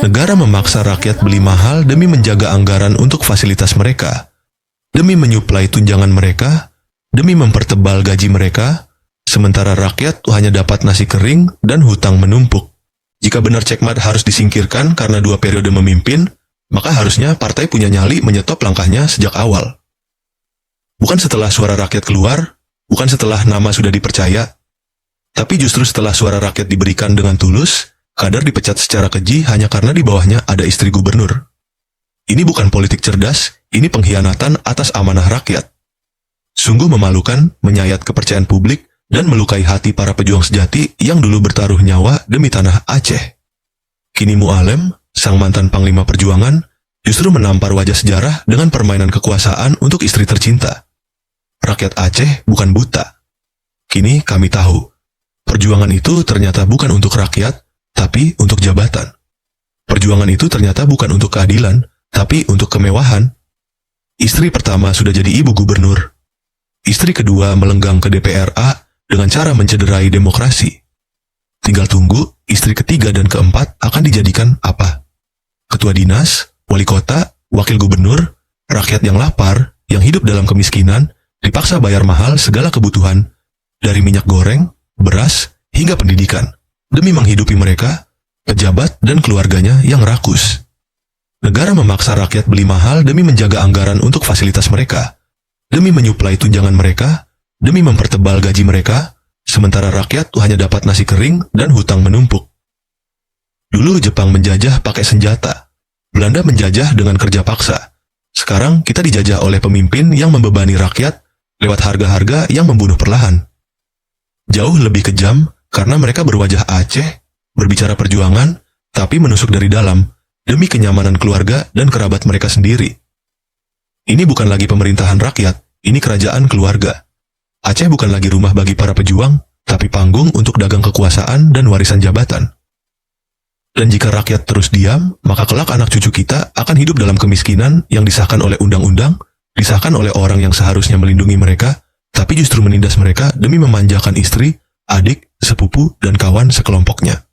Negara memaksa rakyat beli mahal demi menjaga anggaran untuk fasilitas mereka, demi menyuplai tunjangan mereka, demi mempertebal gaji mereka, sementara rakyat hanya dapat nasi kering dan hutang menumpuk. Jika benar Cekmat harus disingkirkan karena 2 periode memimpin, maka harusnya partai punya nyali menyetop langkahnya sejak awal. Bukan setelah suara rakyat keluar, bukan setelah nama sudah dipercaya, tapi justru setelah suara rakyat diberikan dengan tulus, kader dipecat secara keji hanya karena di bawahnya ada istri gubernur. Ini bukan politik cerdas, ini pengkhianatan atas amanah rakyat. Sungguh memalukan, menyayat kepercayaan publik, dan melukai hati para pejuang sejati yang dulu bertaruh nyawa demi tanah Aceh. Kini Mu'alem, sang mantan Panglima Perjuangan, justru menampar wajah sejarah dengan permainan kekuasaan untuk istri tercinta. Rakyat Aceh bukan buta. Kini kami tahu, perjuangan itu ternyata bukan untuk rakyat, tapi untuk jabatan. Perjuangan itu ternyata bukan untuk keadilan, tapi untuk kemewahan. Istri pertama sudah jadi ibu gubernur. Istri kedua melenggang ke DPRA dengan cara mencederai demokrasi. Tinggal tunggu istri ketiga dan keempat akan dijadikan apa? Ketua dinas, wali kota, wakil gubernur, rakyat yang lapar, yang hidup dalam kemiskinan, dipaksa bayar mahal segala kebutuhan, dari minyak goreng, beras, hingga pendidikan, demi menghidupi mereka, pejabat dan keluarganya yang rakus. Negara memaksa rakyat beli mahal demi menjaga anggaran untuk fasilitas mereka, demi menyuplai tunjangan mereka, demi mempertebal gaji mereka, sementara rakyat hanya dapat nasi kering dan hutang menumpuk. Dulu Jepang menjajah pakai senjata, Belanda menjajah dengan kerja paksa. Sekarang kita dijajah oleh pemimpin yang membebani rakyat lewat harga-harga yang membunuh perlahan. Jauh lebih kejam karena mereka berwajah Aceh, berbicara perjuangan, tapi menusuk dari dalam, demi kenyamanan keluarga dan kerabat mereka sendiri. Ini bukan lagi pemerintahan rakyat, ini kerajaan keluarga. Aceh bukan lagi rumah bagi para pejuang, tapi panggung untuk dagang kekuasaan dan warisan jabatan. Dan jika rakyat terus diam, maka kelak anak cucu kita akan hidup dalam kemiskinan yang disahkan oleh undang-undang, disahkan oleh orang yang seharusnya melindungi mereka, tapi justru menindas mereka demi memanjakan istri, adik, sepupu, dan kawan sekelompoknya.